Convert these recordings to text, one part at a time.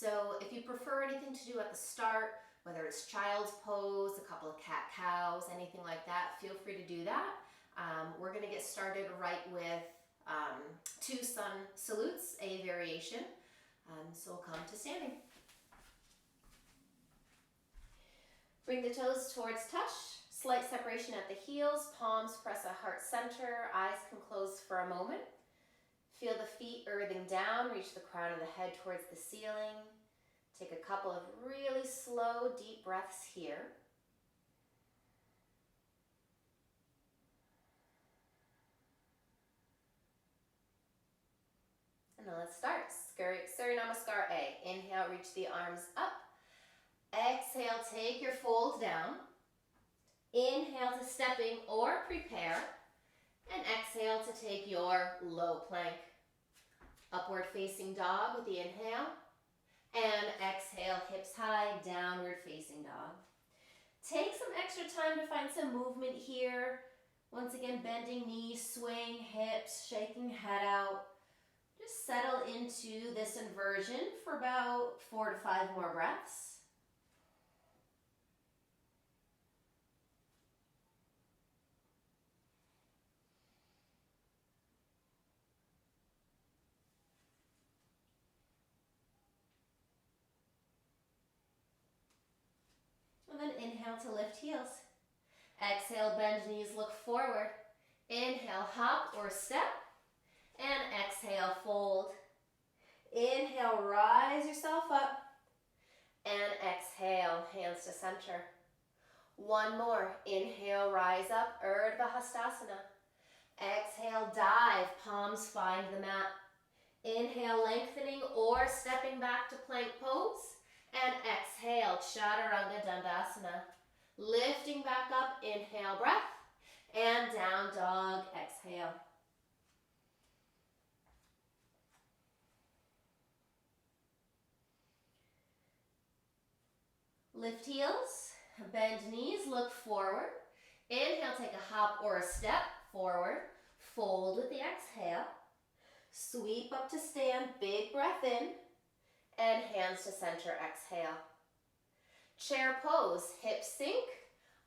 So if you prefer anything to do at the start, whether it's child's pose, a couple of cat-cows, anything like that, feel free to do that. We're going to get started right with 2 sun salutes, a variation. So we'll come to standing. Bring the toes towards touch, slight separation at the heels, palms press at heart center, eyes can close for a moment. Feel the feet earthing down, reach the crown of the head towards the ceiling. Take a couple of really slow, deep breaths here. And then let's start. Surya Namaskar A. Inhale, reach the arms up. Exhale, take your fold down. Inhale to stepping or prepare. And exhale to take your low plank. Upward facing dog with the inhale. And exhale, hips high, downward facing dog. Take some extra time to find some movement here. Once again, bending knees, swaying hips, shaking head out. Just settle into this inversion for about 4 to 5 more breaths. And then inhale to lift heels. Exhale, bend knees, look forward. Inhale, hop or step. And exhale, fold. Inhale, rise yourself up. And exhale, hands to center. One more. Inhale, rise up, Urdhva Hastasana. Exhale, dive, palms find the mat. Inhale, lengthening or stepping back to plank pose. And exhale, Chaturanga Dandasana. Lifting back up, inhale, breath. And down dog, exhale. Lift heels, bend knees, look forward. Inhale, take a hop or a step forward. Fold with the exhale. Sweep up to stand, big breath in. And hands to center, exhale. Chair pose, hips sink,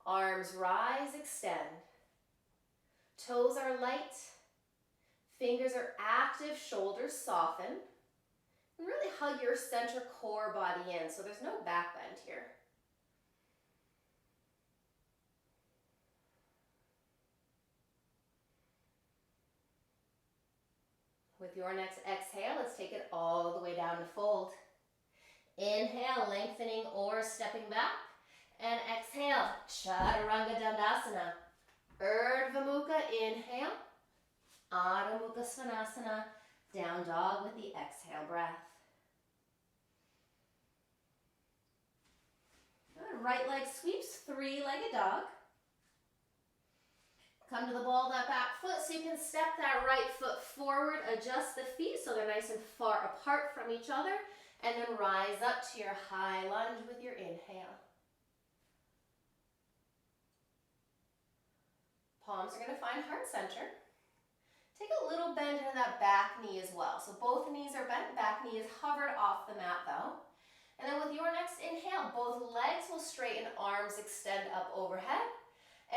arms rise, extend. Toes are light, fingers are active, shoulders soften. And really hug your center core body in, so there's no back bend here. With your next exhale, let's take it all the way down to fold. Inhale, lengthening or stepping back. And exhale, Chaturanga Dandasana. Urdhva Mukha, inhale. Adho Mukha Svanasana. Down dog with the exhale breath. Good. Right leg sweeps, 3-legged dog. Come to the ball of that back foot so you can step that right foot forward, adjust the feet so they're nice and far apart from each other, and then rise up to your high lunge with your inhale. Palms are going to find heart center. Take a little bend into that back knee as well. So both knees are bent, back knee is hovered off the mat though. And then with your next inhale, both legs will straighten, arms extend up overhead.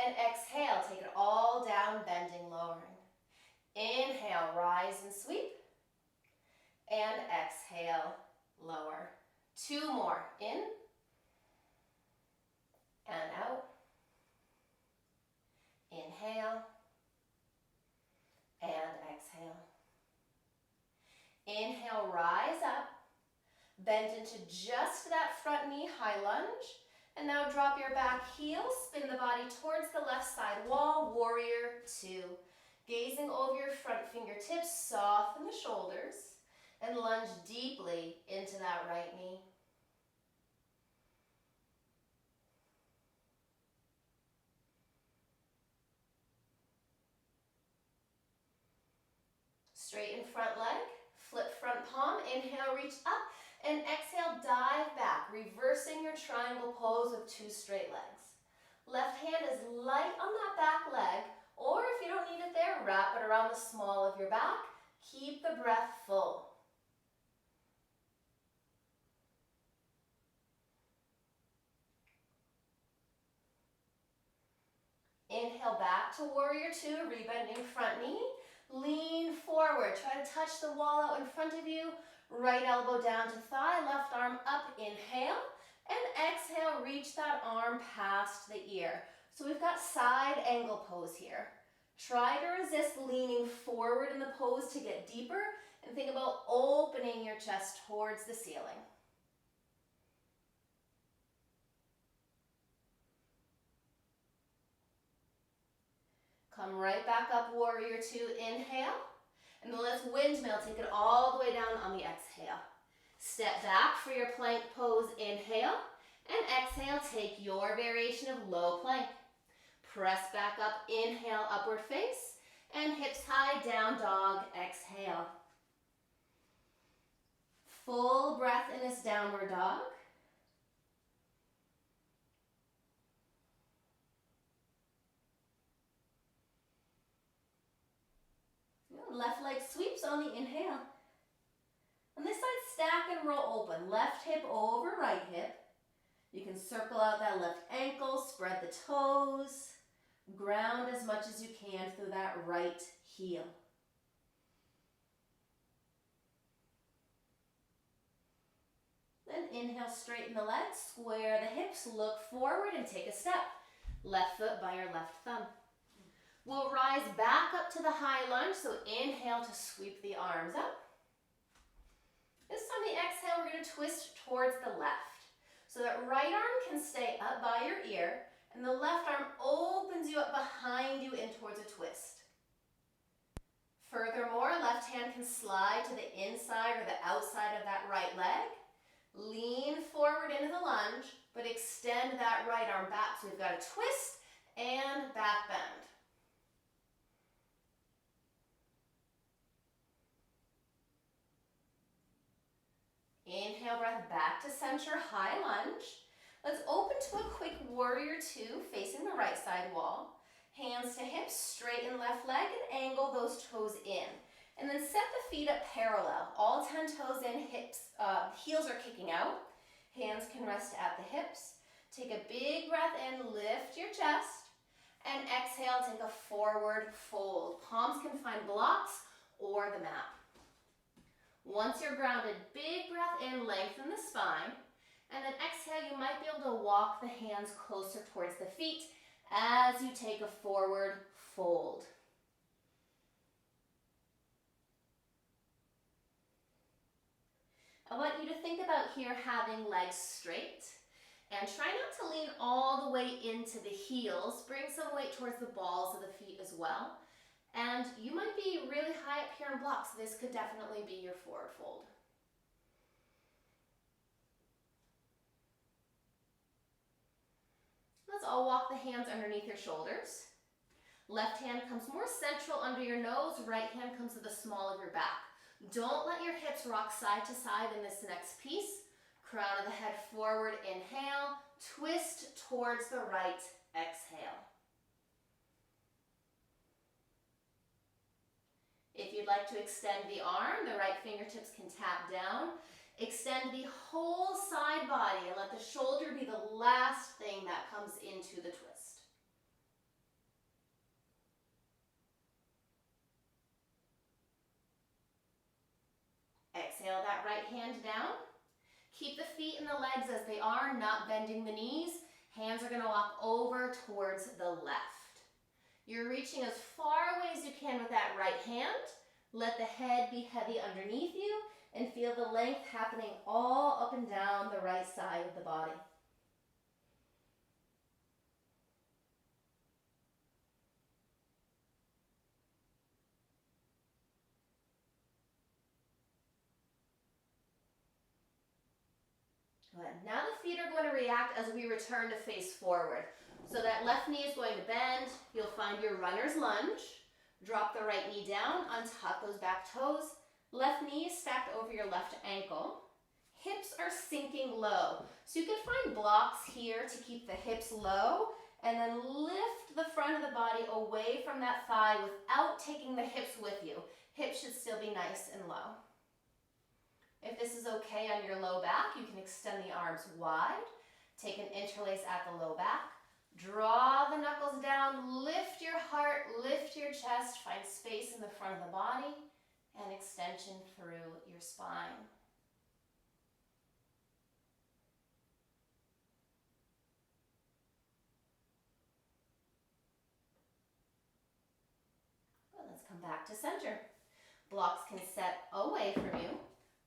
And exhale, take it all down, bending, lowering. Inhale, rise and sweep. And exhale, lower. 2 more, in and out. Inhale and exhale. Inhale, rise up. Bend into just that front knee, high lunge. And now drop your back heel, spin the body towards the left side wall, warrior 2. Gazing over your front fingertips, soften the shoulders, and lunge deeply into that right knee. Straighten front leg, flip front palm, inhale, reach up. And exhale, dive back, reversing your triangle pose with 2 straight legs. Left hand is light on that back leg, or if you don't need it there, wrap it around the small of your back. Keep the breath full. Inhale back to warrior two, rebending front knee. Lean forward, try to touch the wall out in front of you. Right elbow down to thigh, left arm up, inhale. And exhale, reach that arm past the ear. So we've got side angle pose here. Try to resist leaning forward in the pose to get deeper, and think about opening your chest towards the ceiling. Come right back up, warrior two, inhale. And then let's windmill, take it all the way down on the exhale. Step back for your plank pose, inhale. And exhale, take your variation of low plank. Press back up, inhale, upward face. And hips high, down dog, exhale. Full breath in this downward dog. Left leg sweeps on the inhale. On this side, stack and roll open. Left hip over right hip. You can circle out that left ankle, spread the toes. Ground as much as you can through that right heel. Then inhale, straighten the legs, square the hips, look forward and take a step. Left foot by your left thumb. We'll rise back up to the high lunge, so inhale to sweep the arms up. This on the exhale, we're going to twist towards the left. So that right arm can stay up by your ear, and the left arm opens you up behind you in towards a twist. Furthermore, left hand can slide to the inside or the outside of that right leg. Lean forward into the lunge, but extend that right arm back. So we've got a twist and back bend. Inhale, breath back to center, high lunge. Let's open to a quick warrior two, facing the right side wall. Hands to hips, straighten left leg and angle those toes in. And then set the feet up parallel. All 10 toes in, heels are kicking out. Hands can rest at the hips. Take a big breath in, lift your chest. And exhale, take a forward fold. Palms can find blocks or the mat. Once you're grounded, big breath in, lengthen the spine. And then exhale, you might be able to walk the hands closer towards the feet as you take a forward fold. I want you to think about here having legs straight. And try not to lean all the way into the heels. Bring some weight towards the balls of the feet as well. And you might be really high up here in blocks, so this could definitely be your forward fold. Let's all walk the hands underneath your shoulders. Left hand comes more central under your nose, right hand comes to the small of your back. Don't let your hips rock side to side in this next piece. Crown of the head forward, inhale, twist towards the right, exhale. If you'd like to extend the arm, the right fingertips can tap down. Extend the whole side body and let the shoulder be the last thing that comes into the twist. Exhale that right hand down. Keep the feet and the legs as they are, not bending the knees. Hands are going to walk over towards the left. You're reaching as far away as you can with that right hand. Let the head be heavy underneath you and feel the length happening all up and down the right side of the body. Good. Now the feet are going to react as we return to face forward. So that left knee is going to bend. You'll find your runner's lunge. Drop the right knee down, untuck those back toes. Left knee is stacked over your left ankle. Hips are sinking low. So you can find blocks here to keep the hips low and then lift the front of the body away from that thigh without taking the hips with you. Hips should still be nice and low. If this is okay on your low back, you can extend the arms wide. Take an interlace at the low back. Draw the knuckles down, lift your heart, lift your chest, find space in the front of the body, and extension through your spine. Well, let's come back to center. Blocks can set away from you.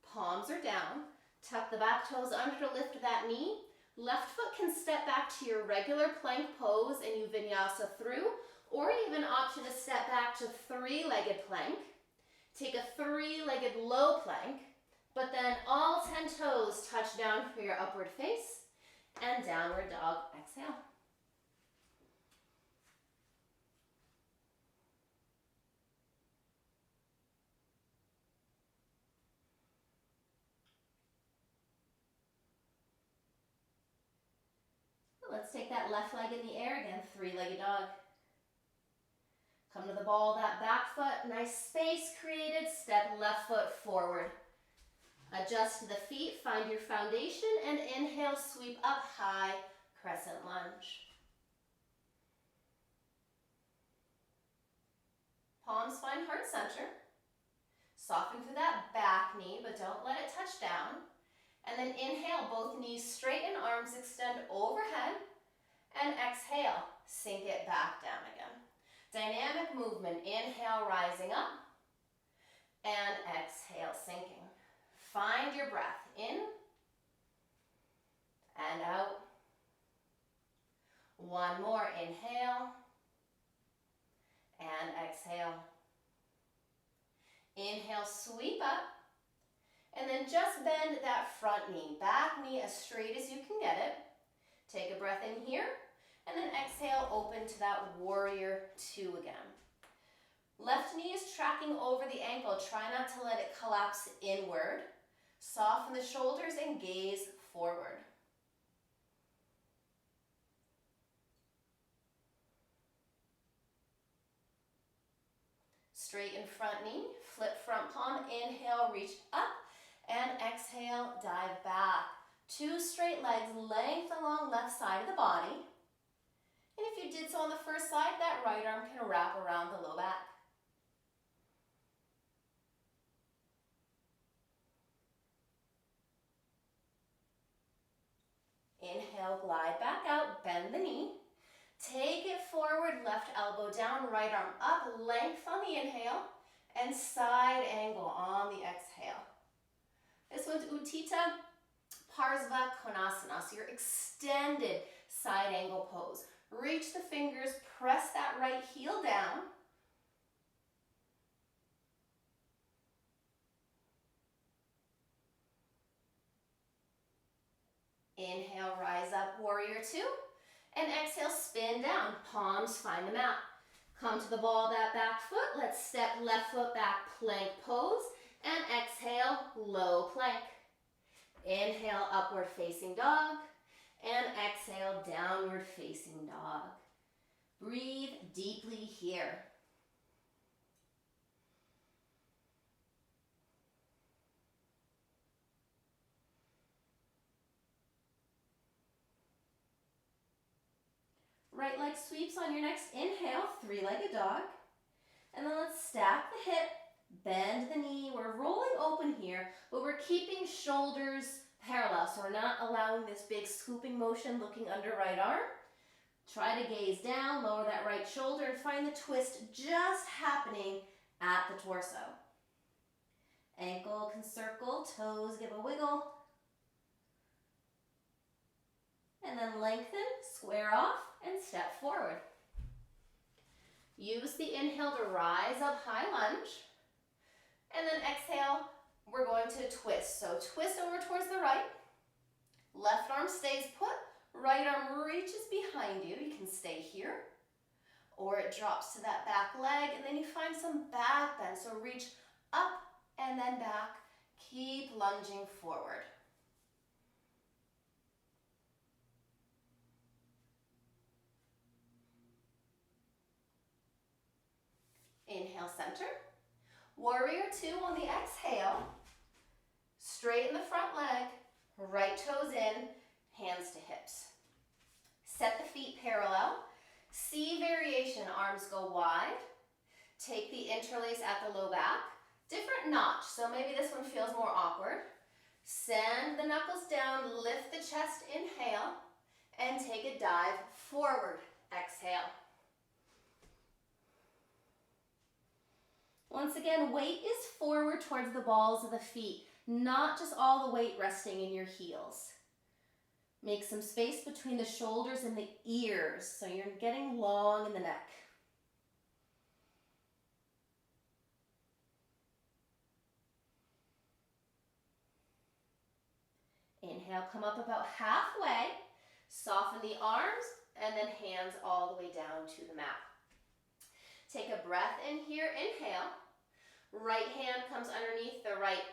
Palms are down. Tuck the back toes under to lift that knee. Left foot can step back to your regular plank pose and you vinyasa through, or even option to step back to three-legged plank. Take a three-legged low plank, but then all 10 toes touch down for your upward face, and downward dog, exhale. Let's take that left leg in the air again, three-legged dog. Come to the ball, that back foot, nice space created, step left foot forward. Adjust to the feet, find your foundation, and inhale, sweep up high, crescent lunge. Palms find heart center. Soften through that back knee, but don't let it touch down. And then inhale, both knees straighten, arms extend overhead. And exhale, sink it back down again. Dynamic movement, inhale, rising up. And exhale, sinking. Find your breath in and out. One more, inhale and exhale. Inhale, sweep up. And then just bend that front knee, back knee as straight as you can get it. Take a breath in here, and then exhale, open to that warrior two again. Left knee is tracking over the ankle. Try not to let it collapse inward. Soften the shoulders and gaze forward. Straighten front knee, flip front palm, inhale, reach up, and exhale, dive back. Two straight legs, length along left side of the body. And if you did so on the first side, that right arm can wrap around the low back. Inhale, glide back out, bend the knee. Take it forward, left elbow down, right arm up, length on the inhale, and side angle on the exhale. This one's Utthita Parsva Konasana, so your extended side angle pose. Reach the fingers, press that right heel down. Inhale, rise up, warrior two. And exhale, spin down, palms find the mat. Come to the ball of that back foot. Let's step left foot back, plank pose. And exhale, low plank. Inhale, upward facing dog. And exhale, downward facing dog. Breathe deeply here. Right leg sweeps on your next inhale, three-legged dog. And then let's stack the hip, bend the knee. We're rolling open here, but we're keeping shoulders parallel, so we're not allowing this big scooping motion looking under right arm. Try to gaze down, lower that right shoulder, and find the twist just happening at the torso. Ankle can circle, toes give a wiggle. And then lengthen, square off, and step forward. Use the inhale to rise up, high lunge. And then exhale, we're going to twist. So twist over towards the right. Left arm stays put. Right arm reaches behind you. You can stay here. Or it drops to that back leg, and then you find some back bend. So reach up and then back. Keep lunging forward. Inhale, center. Warrior two on the exhale. Straighten the front leg, right toes in, hands to hips. Set the feet parallel. C variation, arms go wide. Take the interlace at the low back. Different notch, so maybe this one feels more awkward. Send the knuckles down, lift the chest, inhale, and take a dive forward, exhale. Once again, weight is forward towards the balls of the feet, not just all the weight resting in your heels. Make some space between the shoulders and the ears, so you're getting long in the neck. Inhale, come up about halfway, soften the arms, and then hands all the way down to the mat. Take a breath in here, inhale. Right hand comes underneath the right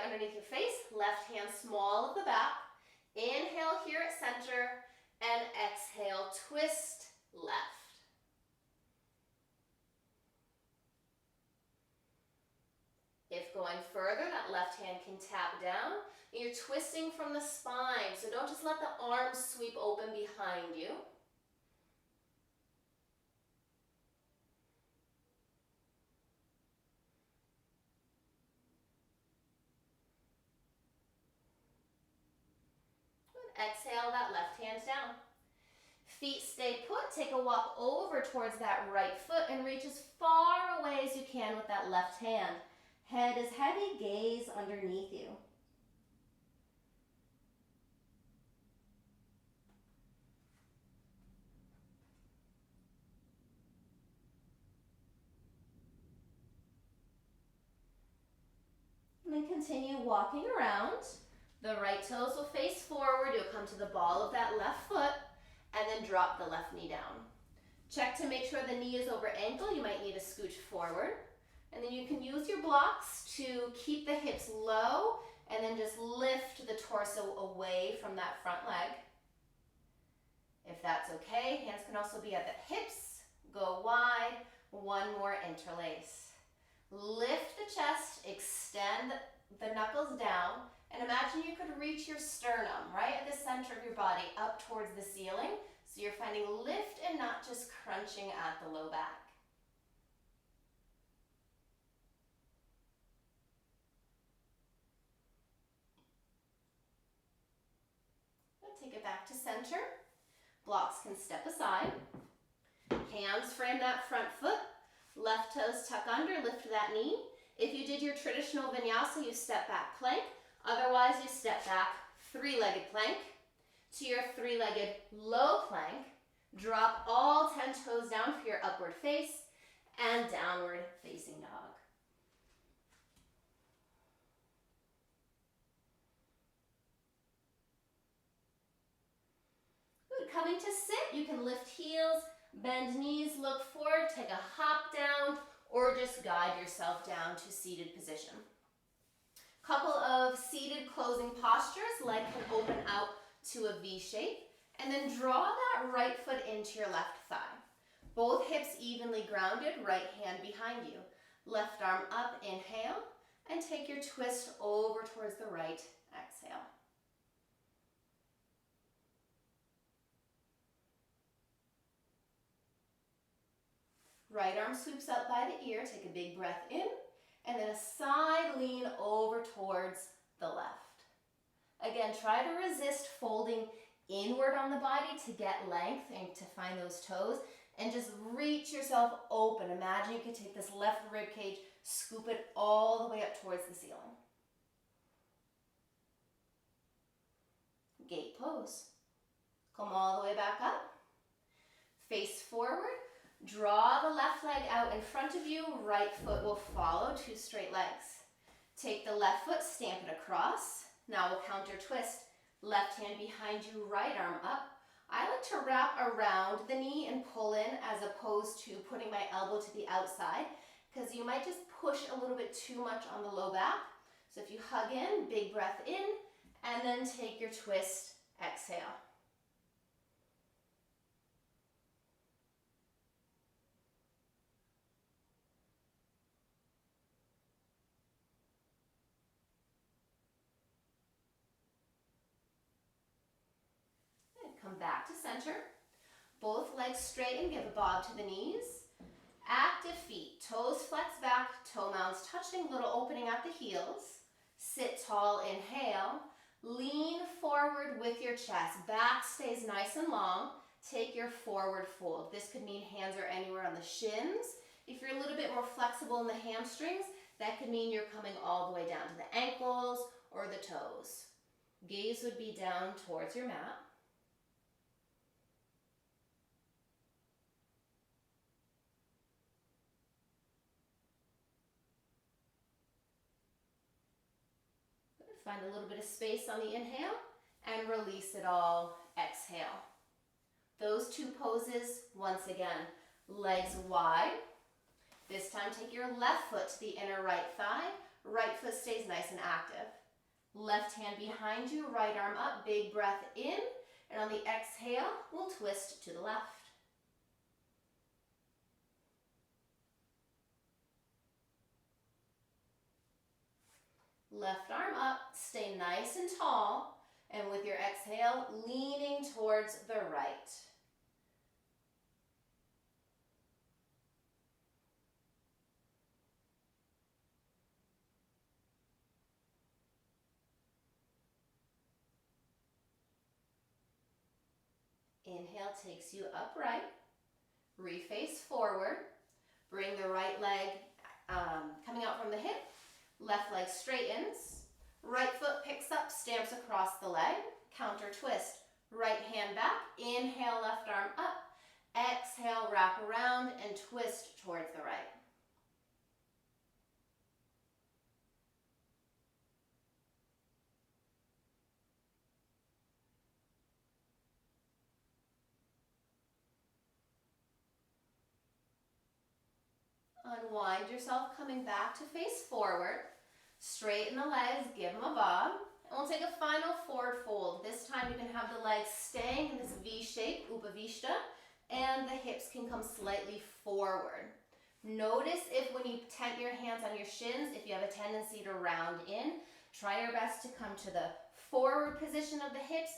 underneath your face, left hand small of the back. Inhale here at center, and exhale, twist left. If going further, that left hand can tap down. You're twisting from the spine, so don't just let the arms sweep open behind you. And exhale, that left hand down. Feet stay put. Take a walk over towards that right foot and reach as far away as you can with that left hand. Head is heavy, gaze underneath you. And then continue walking around. The right toes will face forward. You'll come to the ball of that left foot and then drop the left knee down. Check to make sure the knee is over ankle. You might need to scooch forward. And then you can use your blocks to keep the hips low and then just lift the torso away from that front leg. If that's okay, hands can also be at the hips. Go wide. One more interlace. Lift the chest, extend the knuckles down, and imagine you could reach your sternum right at the center of your body up towards the ceiling. So you're finding lift and not just crunching at the low back. Take it back to center. Blocks can step aside. Hands frame that front foot. Left toes tuck under, lift that knee. If you did your traditional vinyasa, you step back plank. Otherwise, you step back three-legged plank to your three-legged low plank. Drop all 10 toes down for your upward face and downward facing dog. Good. Coming to sit, you can lift heels, bend knees, look forward, take a hop down, or just guide yourself down to seated position. Couple of seated closing postures, leg can open out to a V shape, and then draw that right foot into your left thigh. Both hips evenly grounded, right hand behind you. Left arm up, inhale, and take your twist over towards the right, exhale. Right arm sweeps up by the ear, take a big breath in, and then a side lean over towards the left. Again, try to resist folding inward on the body to get length and to find those toes, and just reach yourself open. Imagine you could take this left rib cage, scoop it all the way up towards the ceiling. Gate pose. Come all the way back up. Face forward. Draw the left leg out in front of you, right foot will follow, two straight legs. Take the left foot, stamp it across. Now we'll counter twist. Left hand behind you, right arm up. I like to wrap around the knee and pull in as opposed to putting my elbow to the outside, because you might just push a little bit too much on the low back. So if you hug in, big breath in, and then take your twist, exhale. Come back to center. Both legs straighten, give a bob to the knees. Active feet, toes flex back, toe mounds touching, little opening at the heels. Sit tall, inhale. Lean forward with your chest. Back stays nice and long. Take your forward fold. This could mean hands are anywhere on the shins. If you're a little bit more flexible in the hamstrings, that could mean you're coming all the way down to the ankles or the toes. Gaze would be down towards your mat. Find a little bit of space on the inhale and release it all, exhale. Those two poses, once again, legs wide. This time take your left foot to the inner right thigh. Right foot stays nice and active. Left hand behind you, right arm up, big breath in. And on the exhale, we'll twist to the left. Left arm up, stay nice and tall, and with your exhale, leaning towards the right. Inhale takes you upright, reface forward, bring the right leg coming out from the hip. Left leg straightens, right foot picks up, stamps across the leg, counter twist, right hand back, inhale, left arm up, exhale, wrap around and twist towards the right. Unwind yourself, coming back to face forward. Straighten the legs, give them a bob. And we'll take a final forward fold. This time you can have the legs staying in this V shape, Upavishta, and the hips can come slightly forward. Notice if when you tent your hands on your shins, if you have a tendency to round in, try your best to come to the forward position of the hips,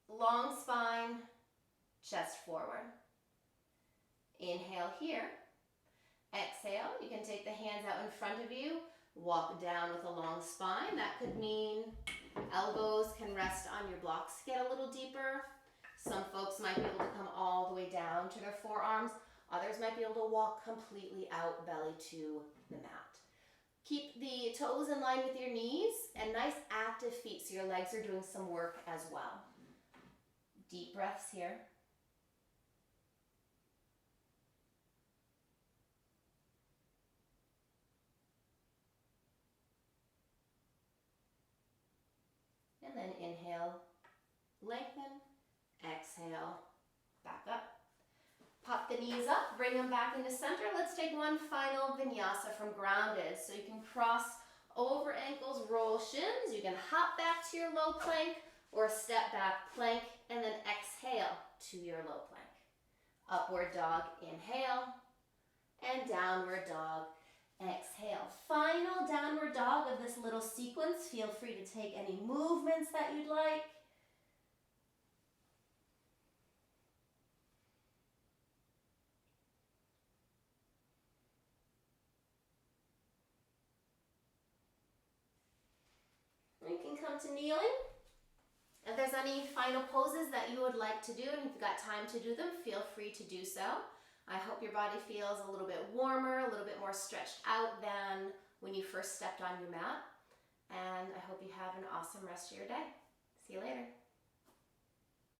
long spine, chest forward. Inhale here. Exhale, you can take the hands out in front of you, walk down with a long spine. That could mean elbows can rest on your blocks, get a little deeper. Some folks might be able to come all the way down to their forearms. Others might be able to walk completely out, belly to the mat. Keep the toes in line with your knees and nice active feet so your legs are doing some work as well. Deep breaths here. And then inhale, lengthen, exhale, back up. Pop the knees up, bring them back into center. Let's take one final vinyasa from grounded. So you can cross over ankles, roll shins. You can hop back to your low plank or step back plank and then exhale to your low plank. Upward dog, inhale, and downward dog, exhale. Final downward dog of this little sequence. Feel free to take any movements that you'd like. You can come to kneeling. If there's any final poses that you would like to do and you've got time to do them, feel free to do so. I hope your body feels a little bit warmer, a little bit more stretched out than when you first stepped on your mat. And I hope you have an awesome rest of your day. See you later.